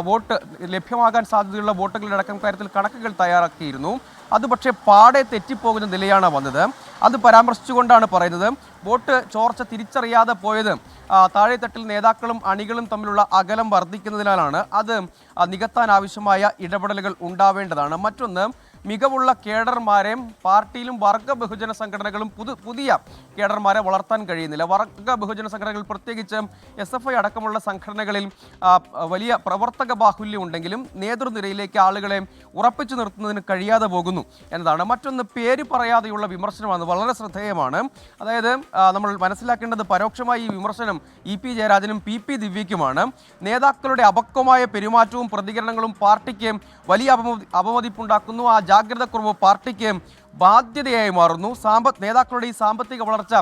വോട്ട് ലഭ്യമാകാൻ സാധ്യതയുള്ള വോട്ടുകളുടെ അടക്കം കാര്യത്തിൽ കണക്കുകൾ തയ്യാറാക്കിയിരുന്നു. അത് പക്ഷേ പാടെ തെറ്റിപ്പോകുന്ന നിലയാണ് വന്നത്. അത് പരാമർശിച്ചുകൊണ്ടാണ് പറയുന്നത്, വോട്ട് ചോർച്ച തിരിച്ചറിയാതെ പോയത് താഴെത്തട്ടിൽ നേതാക്കളും അണികളും തമ്മിലുള്ള അകലം വർദ്ധിക്കുന്നതിനാലാണ്. അത് നികത്താൻ ആവശ്യമായ ഇടപെടലുകൾ ഉണ്ടാവേണ്ടതാണ്. മറ്റൊന്ന്, മികവുള്ള കേഡർമാരെ പാർട്ടിയിലും വർഗ ബഹുജന സംഘടനകളും പുതിയ കേഡർമാരെ വളർത്താൻ കഴിയുന്നില്ല. വർഗ ബഹുജന സംഘടനകൾ, പ്രത്യേകിച്ച് SFI അടക്കമുള്ള സംഘടനകളിൽ വലിയ പ്രവർത്തക ബാഹുല്യം ഉണ്ടെങ്കിലും നേതൃനിരയിലേക്ക് ആളുകളെ ഉറപ്പിച്ചു നിർത്തുന്നതിന് കഴിയാതെ പോകുന്നു എന്നതാണ്. മറ്റൊന്ന്, പേര് പറയാതെയുള്ള വിമർശനമാണ്, വളരെ ശ്രദ്ധേയമാണ്. അതായത് നമ്മൾ മനസ്സിലാക്കേണ്ടത്, പരോക്ഷമായി ഈ വിമർശനം EP ജയരാജനും PP ദിവ്യയ്ക്കുമാണ്. നേതാക്കളുടെ അപക്വമായ പെരുമാറ്റവും പ്രതികരണങ്ങളും പാർട്ടിക്ക് വലിയ അപമതിപ്പുണ്ടാക്കുന്നു. ആ ജാഗ്രതക്കുറവ് പാർട്ടിക്ക് ബാധ്യതയായി മാറുന്നു. നേതാക്കളുടെ ഈ സാമ്പത്തിക വളർച്ച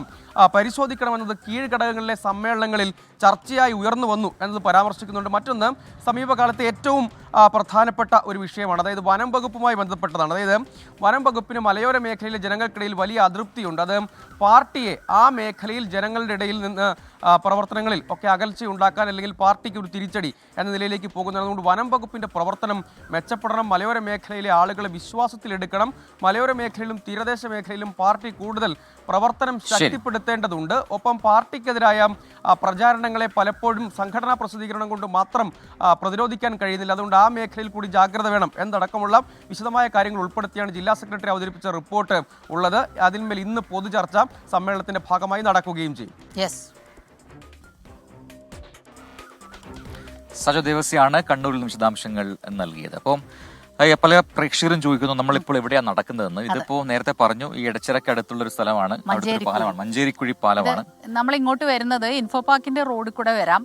പരിശോധിക്കണമെന്നത് കീഴ്ഘടകങ്ങളിലെ സമ്മേളനങ്ങളിൽ ചർച്ചയായി ഉയർന്നു വന്നു എന്നത് പരാമർശിക്കുന്നുണ്ട്. മറ്റൊന്ന്, സമീപകാലത്തെ ഏറ്റവും പ്രധാനപ്പെട്ട ഒരു വിഷയമാണ്, അതായത് വനം വകുപ്പുമായി ബന്ധപ്പെട്ടതാണ്. അതായത് വനം വകുപ്പിന് മലയോര മേഖലയിലെ ജനങ്ങൾക്കിടയിൽ വലിയ അതൃപ്തിയുണ്ട്. അത് പാർട്ടിയെ ആ മേഖലയിൽ ജനങ്ങളുടെ ഇടയിൽ നിന്ന് പ്രവർത്തനങ്ങളിൽ ഒക്കെ അകൽച്ചയുണ്ടാക്കാൻ, അല്ലെങ്കിൽ പാർട്ടിക്ക് ഒരു തിരിച്ചടി എന്ന നിലയിലേക്ക് പോകുന്നത്. അതുകൊണ്ട് വനം വകുപ്പിൻ്റെ പ്രവർത്തനം മെച്ചപ്പെടണം. മലയോര മേഖലയിലെ ആളുകളെ വിശ്വാസത്തിലെടുക്കണം. മലയോര മേഖലയിലും തീരദേശ മേഖലയിലും പാർട്ടി കൂടുതൽ പ്രവർത്തനം ശക്തിപ്പെടുത്തേണ്ടതുണ്ട്. ഒപ്പം പാർട്ടിക്കെതിരായ പ്രചാരണങ്ങളെ പലപ്പോഴും സംഘടനാ പ്രസിദ്ധീകരണം കൊണ്ട് മാത്രം പ്രതിരോധിക്കാൻ കഴിയുന്നില്ല. അതുകൊണ്ട് ആ മേഖലയിൽ കൂടി ജാഗ്രത വേണം എന്നടക്കമുള്ള വിശദമായ കാര്യങ്ങൾ ഉൾപ്പെടുത്തിയാണ് ജില്ലാ സെക്രട്ടറി അവതരിപ്പിച്ച റിപ്പോർട്ട് ഉള്ളത്. അതിന്മേൽ ഇന്ന് പൊതുചർച്ച സമ്മേളനത്തിന്റെ ഭാഗമായി നടക്കുകയും ചെയ്യും. സജോ ദേവസ്യാണ് കണ്ണൂരിൽ നിന്ന് വിശദാംശങ്ങൾ നൽകിയത്. അപ്പം പല പ്രേക്ഷകരും ചോദിക്കുന്നു, നമ്മളിപ്പോൾ എവിടെയാണ് നടക്കുന്നതെന്ന്. ഇതിപ്പോ നേരത്തെ പറഞ്ഞു, ഈ എടച്ചിറക്ക് അടുത്തുള്ള ഒരു സ്ഥലമാണ്, പാലമാണ്, മഞ്ചേരിക്കുഴി പാലമാണ്. നമ്മൾ ഇങ്ങോട്ട് വരുന്നത് ഇൻഫോ പാർക്കിന്റെ റോഡിൽ കൂടെ വരാം,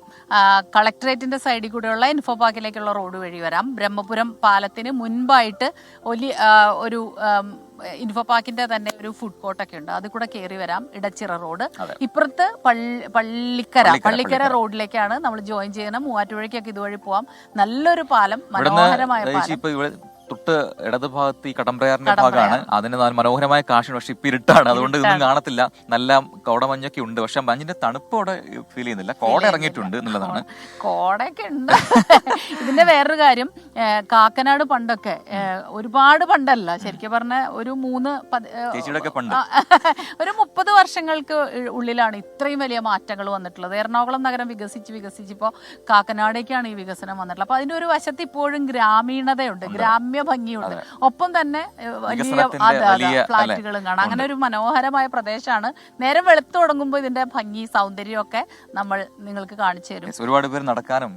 കളക്ടറേറ്റിന്റെ സൈഡിൽ കൂടെയുള്ള ഇൻഫോ പാർക്കിലേക്കുള്ള റോഡ് വഴി വരാം. ബ്രഹ്മപുരം പാലത്തിന് മുൻപായിട്ട് ഒരു ഇൻഫോ പാർക്കിന്റെ തന്നെ ഒരു ഫുഡ് കോർട്ടൊക്കെ ഉണ്ട്, അത് കൂടെ കയറി വരാം. ഇടച്ചിറ റോഡ്, ഇപ്പുറത്ത് പള്ളിക്കര റോഡിലേക്കാണ് നമ്മൾ ജോയിൻ ചെയ്യുന്നത്. മൂവാറ്റുപുഴയ്ക്കൊക്കെ ഇതുവഴി പോവാം. നല്ലൊരു പാലം, മനോഹരമായ പാലം. തൊട്ട് ഇടതുഭാഗത്ത് ഈ കടമ്പ്രയാറിന്റെ ഭാഗമാണ്. അതിന് മനോഹരമായ കാഴ്ചയാണ്. പക്ഷെ ഇപ്പൊ ഇരുട്ടാണ്, അതുകൊണ്ട് ഇതൊന്നും കാണത്തില്ല. നല്ല കോടമഞ്ഞൊക്കെ ഉണ്ട്, പക്ഷെ മഞ്ഞിന്റെ തണുപ്പ് അവിടെ ഫീൽ ചെയ്യുന്നില്ല. കോട ഇറങ്ങിയിട്ടുണ്ട് എന്നുള്ളതാണ്. കോടയൊക്കെ ഉണ്ട്. ഇതിന്റെ വേറൊരു കാര്യം, കാക്കനാട് പണ്ടൊക്കെ ഒരുപാട് പണ്ടല്ല, ശരിക്കും പറഞ്ഞ ഒരു 30 വർഷങ്ങൾക്ക് ഉള്ളിലാണ് ഇത്രയും വലിയ മാറ്റങ്ങൾ വന്നിട്ടുള്ളത്. എറണാകുളം നഗരം വികസിച്ചിപ്പോ കാക്കനാടേക്കാണ് ഈ വികസനം വന്നിട്ടുള്ളത്. അപ്പൊ അതിന്റെ ഒരു വശത്ത് ഇപ്പോഴും ഗ്രാമീണതയുണ്ട്, ഗ്രാമ്യ ഭംഗിയുണ്ട്. ഒപ്പം തന്നെ വലിയ ഫ്ലാറ്റുകളും കാണാം. അങ്ങനെ ഒരു മനോഹരമായ പ്രദേശമാണ്. നേരം വെളുത്തു തുടങ്ങുമ്പോൾ ഇതിന്റെ ഭംഗി, സൗന്ദര്യം ഒക്കെ നമ്മൾ നിങ്ങൾക്ക് കാണിച്ചു തരും. ഒരുപാട് പേര് നടക്കാനും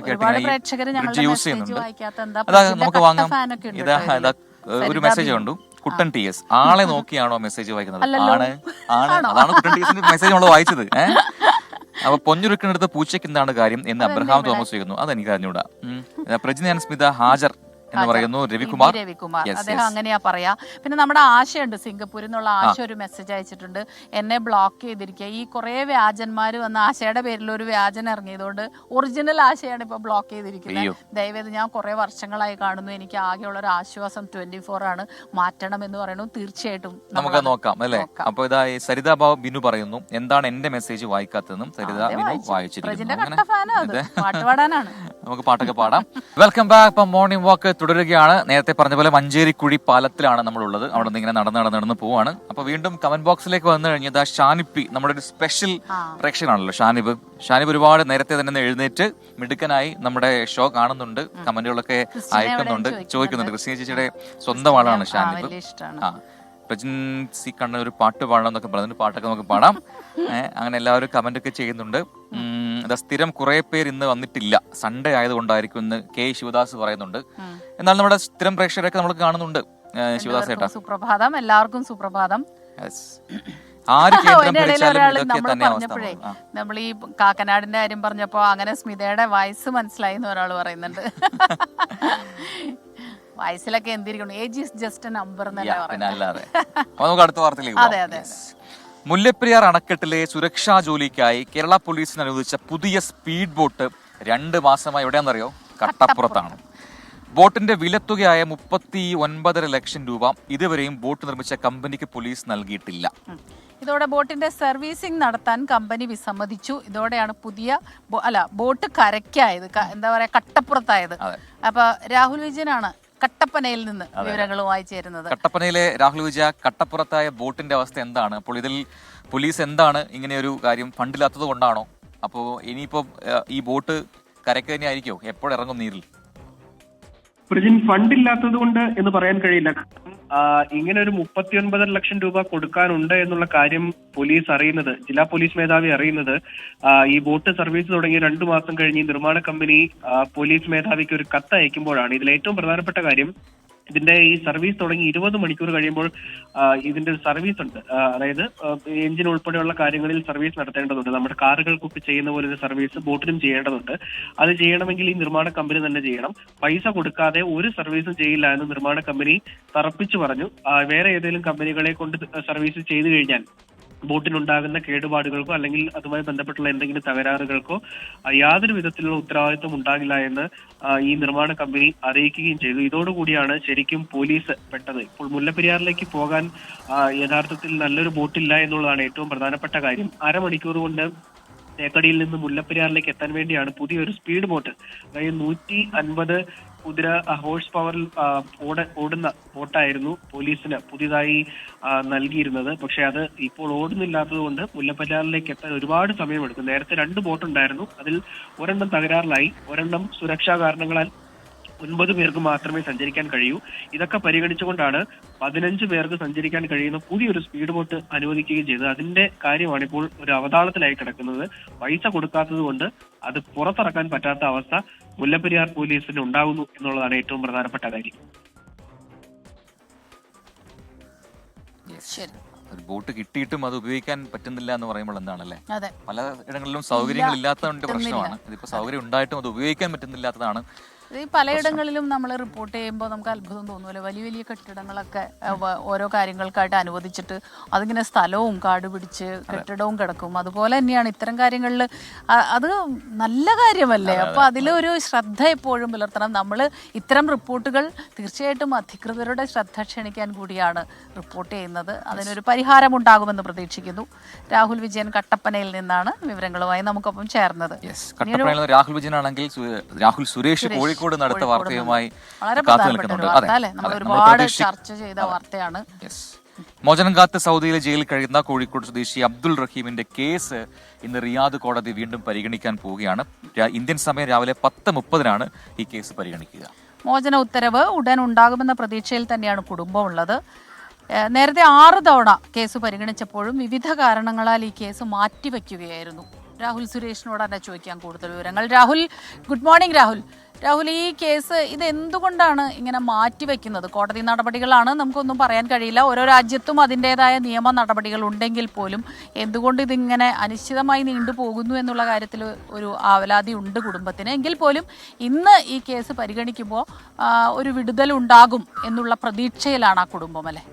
ഒരുപാട് പ്രേക്ഷകർ ഞങ്ങളുടെ മെസ്സേജ് വായിക്കാത്ത എന്താ ഫാനൊക്കെ ഉണ്ട്. ഒരു മെസ്സേജ് കണ്ടു, കുട്ടൻ TS ആളെ നോക്കിയാണോ മെസ്സേജ് വായിക്കുന്നത്? അതാണ് കുട്ടൻ TSന്റെ മെസ്സേജ് നമ്മൾ വായിച്ചത്. അപ്പൊ പൊഞ്ഞുരുക്കിനടുത്ത് പൂച്ചയ്ക്ക് എന്താണ് കാര്യം എന്ന് അബ്രഹാം തോമസ് ചോദിക്കുന്നു. അതെനിക്ക് അറിഞ്ഞൂടാ. പ്രജിന സ്മിത ഹാജർ എന്ന് പറയുന്നു രവികുമാർ. അദ്ദേഹം അങ്ങനെയാ പറയാ. പിന്നെ നമ്മുടെ ആശയുണ്ട്, സിംഗപ്പൂരിൽ നിന്നുള്ള ആശ ഒരു മെസ്സേജ് അയച്ചിട്ടുണ്ട്, എന്നെ ബ്ലോക്ക് ചെയ്തിരിക്കുക. ഈ കുറെ വ്യാജന്മാര് വന്ന് ആശയുടെ പേരിൽ ഒരു വ്യാജൻ ഇറങ്ങിയതുകൊണ്ട് ഒറിജിനൽ ആശയാണ് ഇപ്പൊ ബ്ലോക്ക് ചെയ്തിരിക്കുന്നത്. ദയവേത് ഞാൻ കുറെ വർഷങ്ങളായി കാണുന്നു, എനിക്ക് ആകെയുള്ള ഒരു ആശ്വാസം 24 ആണ്, മാറ്റണം എന്ന് പറയുന്നു. തീർച്ചയായിട്ടും നമുക്ക് നോക്കാം അല്ലെ. അപ്പൊ ഇതാ സരിത ബിനു പറയുന്നു, എന്താണ് എന്റെ മെസ്സേജ് വായിക്കാത്തതെന്നും സരിത ബിനു വായിച്ചിരിക്കുന്നു. പാട്ട് പാടാനാണ്. നമുക്ക് പാട്ടൊക്കെ പാടാം. Welcome back. ഇപ്പൊ മോർണിംഗ് വാക്ക് തുടരുകയാണ്. നേരത്തെ പറഞ്ഞ പോലെ മഞ്ചേരിക്കുഴി പാലത്തിലാണ് നമ്മളുള്ളത്. അവിടെ നിന്ന് ഇങ്ങനെ നടന്ന് പോവാണ്. അപ്പൊ വീണ്ടും കമന്റ് ബോക്സിലേക്ക് വന്നു കഴിഞ്ഞാൽ ഷാനിപ്പി, നമ്മുടെ ഒരു സ്പെഷ്യൽ പ്രേക്ഷകനാണല്ലോ ഷാനിബ് ഒരുപാട് നേരത്തെ തന്നെ എഴുന്നേറ്റ് മിടുക്കനായി നമ്മുടെ ഷോ കാണുന്നുണ്ട്, കമന്റുകളൊക്കെ അയക്കുന്നുണ്ട്, ചോദിക്കുന്നുണ്ട്. ക്രിസ്ത്യൻ ചേച്ചിയുടെ സ്വന്തം ആളാണ് ഷാനിബ്. പ്രജിൻസി കണ്ണ ഒരു പാട്ട് പാടണം എന്നൊക്കെ പറഞ്ഞു, പാട്ടൊക്കെ നമുക്ക് പാടാം. അങ്ങനെ എല്ലാവരും കമന്റ് ഒക്കെ ചെയ്യുന്നുണ്ട്. സ്മിത, സ്ഥിരം കുറെ പേര് ഇന്ന് വന്നിട്ടില്ല, സൺഡേ ആയതുകൊണ്ടായിരിക്കും എന്ന് കെ ശിവദാസ് പറയുന്നുണ്ട്. എന്നാൽ നമ്മുടെ സ്ഥിരം പ്രേക്ഷകരൊക്കെ നമ്മൾ കാണുന്നുണ്ട്. ശിവദാസ് ഏട്ടാ, സുപ്രഭാതം, എല്ലാവർക്കും സുപ്രഭാതം. ആര് കേന്ദ്രം ഇടയിൽ ഭരിച്ചാലും ഒരാൾ ഇതൊക്കെ നമ്മൾ തന്നെ അവസ്ഥ. പറഞ്ഞപ്പോഴേ നമ്മൾ ഈ കാക്കനാടിന്റെ കാര്യം പറഞ്ഞപ്പോ അങ്ങനെ സ്മിതയുടെ വയസ്സ് മനസ്സിലായി എന്ന് ഒരാൾ പറയുന്നുണ്ട്. വയസ്സിലൊക്കെ എന്തിരിക്കണം, age is just a number എന്നല്ലേ പറയുന്നത്. അല്ലാതെ നമുക്ക് അടുത്ത വാർത്തയിലേക്ക് അതെ അതെ. മുല്ലപ്പെരിയാർ അണക്കെട്ടിലെ സുരക്ഷാ ജോലിക്കായി കേരള പോലീസിന് അനുവദിച്ച പുതിയ സ്പീഡ് ബോട്ട് 2 മാസമായി എവിടെയാണെന്നറിയോ? കട്ടപ്പുറത്താണ്. ബോട്ടിന്റെ വിലത്തുകയായ 39.5 ലക്ഷം രൂപ ഇതുവരെയും ബോട്ട് നിർമ്മിച്ച കമ്പനിക്ക് പോലീസ് നൽകിയിട്ടില്ല. ഇതോടെ ബോട്ടിന്റെ സർവീസിംഗ് നടത്താൻ കമ്പനി വിസമ്മതിച്ചു. ഇതോടെയാണ് പുതിയ ബോട്ട് കരയ്ക്കായത്, എന്താ പറയാ, കട്ടപ്പുറത്തായത്. അപ്പൊ രാഹുൽ വിജയനാണ് കട്ടപ്പനയിൽ നിന്ന് വിവരങ്ങളുമായി ചേരുന്നത്. കട്ടപ്പനയിലെ രാഹുൽ വിജയ, കട്ടപ്പുറത്തായ ബോട്ടിന്റെ അവസ്ഥ എന്താണ്? അപ്പോൾ ഇതിൽ പോലീസ് എന്താണ് ഇങ്ങനെയൊരു കാര്യം, ഫണ്ടില്ലാത്തത് കൊണ്ടാണോ? അപ്പോൾ ഇനിയിപ്പോ ഈ ബോട്ട് കരയ്ക്ക് തന്നെ ആയിരിക്കോ? എപ്പോഴിറങ്ങും നീരിൽ? ഫണ്ടില്ലാത്തത് കൊണ്ട് എന്ന് പറയാൻ കഴിയില്ല. ഇങ്ങനെ ഒരു 39.5 ലക്ഷം രൂപ കൊടുക്കാനുണ്ട് എന്നുള്ള കാര്യം പോലീസ് അറിയുന്നത്, ജില്ലാ പോലീസ് മേധാവി അറിയുന്നത് ഈ ബോട്ട് സർവീസ് തുടങ്ങി 2 മാസം കഴിഞ്ഞ് നിർമ്മാണ കമ്പനി പോലീസ് മേധാവിക്ക് ഒരു കത്ത് അയക്കുമ്പോഴാണ്. ഇതിൽ ഏറ്റവും പ്രധാനപ്പെട്ട കാര്യം, ഇതിന്റെ ഈ സർവീസ് തുടങ്ങി 20 മണിക്കൂർ കഴിയുമ്പോൾ ഇതിന്റെ ഒരു സർവീസ് ഉണ്ട്. അതായത് എഞ്ചിൻ ഉൾപ്പെടെയുള്ള കാര്യങ്ങളിൽ സർവീസ് നടത്തേണ്ടതുണ്ട്. നമ്മുടെ കാറുകൾക്കൊക്കെ ചെയ്യുന്ന പോലെ ഒരു സർവീസ് ബോട്ടിനും ചെയ്യേണ്ടതുണ്ട്. അത് ചെയ്യണമെങ്കിൽ ഈ നിർമ്മാണ കമ്പനി തന്നെ ചെയ്യണം. പൈസ കൊടുക്കാതെ ഒരു സർവീസും ചെയ്യില്ല എന്ന് നിർമ്മാണ കമ്പനി തറപ്പിച്ചു പറഞ്ഞു. വേറെ ഏതെങ്കിലും കമ്പനികളെ കൊണ്ട് സർവീസ് ചെയ്തു കഴിഞ്ഞാൽ ബോട്ടിനുണ്ടാകുന്ന കേടുപാടുകൾക്കോ അല്ലെങ്കിൽ അതുമായി ബന്ധപ്പെട്ടുള്ള എന്തെങ്കിലും തകരാറുകൾക്കോ യാതൊരു വിധത്തിലുള്ള ഉത്തരവാദിത്വം ഉണ്ടാകില്ല എന്ന് ഈ നിർമ്മാണ കമ്പനി അറിയിക്കുകയും ചെയ്തു. ഇതോടുകൂടിയാണ് ശരിക്കും പോലീസ് പെട്ടത്. ഇപ്പോൾ മുല്ലപ്പെരിയാറിലേക്ക് പോകാൻ യഥാർത്ഥത്തിൽ നല്ലൊരു ബോട്ടില്ല എന്നുള്ളതാണ് ഏറ്റവും പ്രധാനപ്പെട്ട കാര്യം. അരമണിക്കൂർ കൊണ്ട് തേക്കടിയിൽ നിന്ന് മുല്ലപ്പെരിയാറിലേക്ക് എത്താൻ വേണ്ടിയാണ് പുതിയൊരു സ്പീഡ് ബോട്ട്, അതായത് 150 കുതിര ഹോഴ്സ് പവറിൽ ഓടുന്ന ബോട്ടായിരുന്നു പോലീസിന് പുതിയതായി നൽകിയിരുന്നത്. പക്ഷെ അത് ഇപ്പോൾ ഓടുന്നില്ലാത്തത് കൊണ്ട് മുല്ലപ്പെരിയാറിലേക്ക് എത്താൻ ഒരുപാട് സമയമെടുക്കും. നേരത്തെ 2 ബോട്ടുണ്ടായിരുന്നു, അതിൽ ഒരെണ്ണം തകരാറിലായി, ഒരെണ്ണം സുരക്ഷാ കാരണങ്ങളാൽ 9 പേർക്ക് മാത്രമേ സഞ്ചരിക്കാൻ കഴിയൂ. ഇതൊക്കെ പരിഗണിച്ചുകൊണ്ടാണ് 15 പേർക്ക് സഞ്ചരിക്കാൻ കഴിയുന്ന പുതിയൊരു സ്പീഡ് ബോട്ട് അനുവദിക്കുകയും ചെയ്തത്. അതിന്റെ കാര്യമാണ് ഇപ്പോൾ ഒരു അവതാളത്തിലായി കിടക്കുന്നത്. പൈസ കൊടുക്കാത്തത് കൊണ്ട് അത് പുറത്തിറക്കാൻ പറ്റാത്ത അവസ്ഥ മുല്ലപ്പെരിയാർ പോലീസിന് ഉണ്ടാകുന്നു എന്നുള്ളതാണ് ഏറ്റവും പ്രധാനപ്പെട്ട കാര്യം. ഒരു ബോട്ട് കിട്ടിയിട്ടും അത് ഉപയോഗിക്കാൻ പറ്റുന്നില്ല എന്ന് പറയുമ്പോൾ എന്താണല്ലേ? പല ഇടങ്ങളിലും സൗകര്യങ്ങൾ ഇല്ലാത്തതിന്റെ പ്രശ്നമാണ്. ഇതിപ്പോ സൗകര്യം ഉണ്ടായിട്ടും അത് ഉപയോഗിക്കാൻ പറ്റുന്നില്ലാത്തതാണ്. ഈ പലയിടങ്ങളിലും നമ്മൾ റിപ്പോർട്ട് ചെയ്യുമ്പോൾ നമുക്ക് അത്ഭുതം തോന്നുമല്ലോ. വലിയ വലിയ കെട്ടിടങ്ങളൊക്കെ ഓരോ കാര്യങ്ങൾക്കായിട്ട് അനുവദിച്ചിട്ട് അതിങ്ങനെ സ്ഥലവും കാട് പിടിച്ച് കെട്ടിടവും കിടക്കും. അതുപോലെ തന്നെയാണ് ഇത്തരം കാര്യങ്ങളിൽ. അത് നല്ല കാര്യമല്ലേ? അപ്പോൾ അതിലൊരു ശ്രദ്ധ എപ്പോഴും പുലർത്തണം. നമ്മൾ ഇത്തരം റിപ്പോർട്ടുകൾ തീർച്ചയായിട്ടും അധികൃതരുടെ ശ്രദ്ധ ക്ഷണിക്കാൻ കൂടിയാണ് റിപ്പോർട്ട് ചെയ്യുന്നത്. അതിനൊരു പരിഹാരമുണ്ടാകുമെന്ന് പ്രതീക്ഷിക്കുന്നു. രാഹുൽ വിജയൻ കട്ടപ്പനയിൽ നിന്നാണ് വിവരങ്ങളുമായി നമുക്കൊപ്പം ചേർന്നത്. രാഹുൽ വിജയൻ ആണെങ്കിൽ രാഹുൽ സുരേഷ് കോഴിക്കോട് നടത്ത വാർത്തയുമായി ഒരുപാട് ചർച്ച ചെയ്ത വാർത്തയാണ്. മോചനം കാത്ത് സൗദിയിലെ ജയിലിൽ കഴിയുന്ന കോഴിക്കോട് സ്വദേശി അബ്ദുൾ റഹീമിന്റെ കേസ് ഇന്ന് റിയാദ് കോടതി വീണ്ടും പരിഗണിക്കാൻ പോവുകയാണ്. ഇന്ത്യൻ സമയം രാവിലെ 10:30 ഈ കേസ് പരിഗണിക്കുക. മോചന ഉത്തരവ് ഉടൻ ഉണ്ടാകുമെന്ന പ്രതീക്ഷയിൽ തന്നെയാണ് കുടുംബം ഉള്ളത്. നേരത്തെ 6 തവണ കേസ് പരിഗണിച്ചപ്പോഴും വിവിധ കാരണങ്ങളാൽ ഈ കേസ് മാറ്റിവെക്കുകയായിരുന്നു. രാഹുൽ സുരേഷിനോട് തന്നെ ചോദിക്കാൻ കൂടുതൽ വിവരങ്ങൾ. Rahul, good morning. രാഹുൽ, ഈ കേസ് ഇത് എന്തുകൊണ്ടാണ് ഇങ്ങനെ മാറ്റിവെക്കുന്നത്? കോടതി നടപടികളാണ്, നമുക്കൊന്നും പറയാൻ കഴിയില്ല. ഓരോ രാജ്യത്തും അതിൻ്റെതായ നിയമ നടപടികൾ ഉണ്ടെങ്കിൽ പോലും എന്തുകൊണ്ട് ഇതിങ്ങനെ അനിശ്ചിതമായി നീണ്ടുപോകുന്നു എന്നുള്ള കാര്യത്തിൽ ഒരു ആവലാതി ഉണ്ട് കുടുംബത്തിന്. എങ്കിൽ പോലും ഇന്ന് ഈ കേസ് പരിഗണിക്കുമ്പോൾ ഒരു വിടുതൽ ഉണ്ടാകും എന്നുള്ള പ്രതീക്ഷയിലാണ് ആ കുടുംബം, അല്ലേ?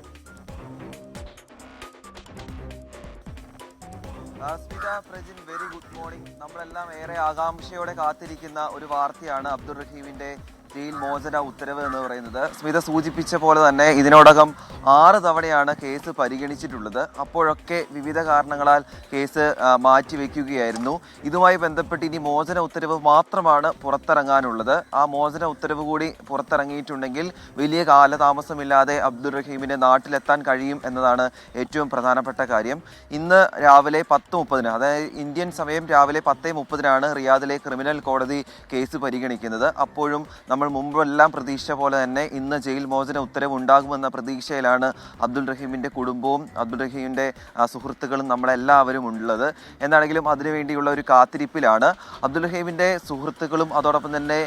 Very good morning. നമ്മളെല്ലാം ഏറെ ആകാംക്ഷയോടെ കാത്തിരിക്കുന്ന ഒരു വാർത്തയാണ് അബ്ദുൾ റഹീമിന്റെ ജയിൽ മോചന ഉത്തരവ് എന്ന് പറയുന്നത്. സ്മിത സൂചിപ്പിച്ച പോലെ തന്നെ ഇതിനോടകം 6 തവണയാണ് കേസ് പരിഗണിച്ചിട്ടുള്ളത്. അപ്പോഴൊക്കെ വിവിധ കാരണങ്ങളാൽ കേസ് മാറ്റിവെക്കുകയായിരുന്നു. ഇതുമായി ബന്ധപ്പെട്ട് ഇനി മോചന ഉത്തരവ് മാത്രമാണ് പുറത്തിറങ്ങാനുള്ളത്. ആ മോചന ഉത്തരവ് കൂടി പുറത്തിറങ്ങിയിട്ടുണ്ടെങ്കിൽ വലിയ കാലതാമസമില്ലാതെ അബ്ദുൾ റഹീമിന് നാട്ടിലെത്താൻ കഴിയും എന്നതാണ് ഏറ്റവും പ്രധാനപ്പെട്ട കാര്യം. ഇന്ന് രാവിലെ 10:30, അതായത് ഇന്ത്യൻ സമയം രാവിലെ 10:30 റിയാദിലെ ക്രിമിനൽ കോടതി കേസ് പരിഗണിക്കുന്നത്. അപ്പോഴും നമ്മൾ മുമ്പെല്ലാം പ്രതീക്ഷിച്ച പോലെ തന്നെ ഇന്ന് ജയിൽ മോചന ഉത്തരവ് ഉണ്ടാകുമെന്ന പ്രതീക്ഷയിലാണ് അബ്ദുൾ റഹീമിൻ്റെ കുടുംബവും അബ്ദുൾ റഹീമിൻ്റെ സുഹൃത്തുക്കളും നമ്മളെല്ലാവരും ഉള്ളത്. എന്നാണെങ്കിലും അതിനുവേണ്ടിയുള്ള ഒരു കാത്തിരിപ്പിലാണ്. അബ്ദുൾ റഹീമിൻ്റെ സുഹൃത്തുക്കളും അതോടൊപ്പം തന്നെ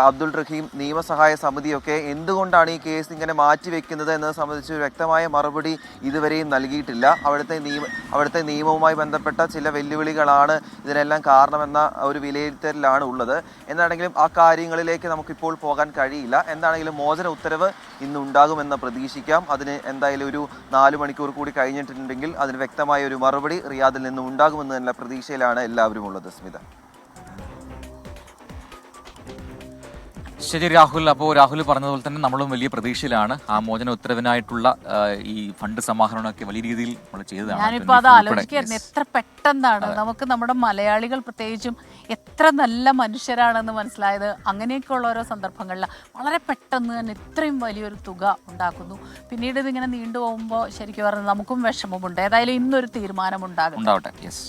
അബ്ദുൾ റഹീം നിയമസഹായ സമിതിയൊക്കെ എന്തുകൊണ്ടാണ് ഈ കേസ് ഇങ്ങനെ മാറ്റിവെക്കുന്നത് എന്നത് സംബന്ധിച്ച് ഒരു വ്യക്തമായ മറുപടി ഇതുവരെയും നൽകിയിട്ടില്ല. അവിടുത്തെ നിയമവുമായി ബന്ധപ്പെട്ട ചില വെല്ലുവിളികളാണ് ഇതിനെല്ലാം കാരണമെന്ന ഒരു വിലയിരുത്തലിലാണ് ഉള്ളത്. എന്നാണെങ്കിലും ആ കാര്യങ്ങളിലേക്ക് നമുക്കിപ്പോൾ പോകാൻ കഴിയില്ല. എന്താണെങ്കിലും മോചന ഉത്തരവ് ഇന്ന് ഉണ്ടാകുമെന്ന് പ്രതീക്ഷിക്കാം. അതിന് എന്തായാലും ഒരു 4 മണിക്കൂർ കൂടി കഴിഞ്ഞിട്ടുണ്ടെങ്കിൽ അതിന് വ്യക്തമായ ഒരു മറുപടി റിയാദിൽ നിന്നും ഉണ്ടാകുമെന്ന് തന്നെ പ്രതീക്ഷയിലാണ് എല്ലാവരും ഉള്ളത്. സ്മിത. ശരി രാഹുൽ, അപ്പോൾ രാഹുൽ പറഞ്ഞതുപോലെ തന്നെ നമ്മളും വലിയ പ്രതീക്ഷയിലാണ്. ആ മോചന ഉത്തരവിനായിട്ടുള്ള ഈ ഫണ്ട് സമാഹരണമൊക്കെ വലിയ രീതിയിൽ നമ്മൾ ചെയ്തതാണ്. ഞാനിപ്പോൾ അത് ആലോചിക്കായിരുന്നു, എത്ര പെട്ടെന്നാണ് നമുക്ക് നമ്മുടെ മലയാളികൾ പ്രത്യേകിച്ചും എത്ര നല്ല മനുഷ്യരാണെന്ന് മനസ്സിലായത്. അങ്ങനെയൊക്കെയുള്ള ഓരോ സന്ദർഭങ്ങളിൽ വളരെ പെട്ടെന്ന് തന്നെ ഇത്രയും വലിയൊരു തുക ഉണ്ടാക്കുന്നു. പിന്നീട് ഇതിങ്ങനെ നീണ്ടുപോകുമ്പോൾ ശരിക്കും പറഞ്ഞാൽ നമുക്കും വിഷമമുണ്ട്. ഏതായാലും ഇന്നൊരു തീരുമാനം ഉണ്ടാകട്ടെ. യെസ്.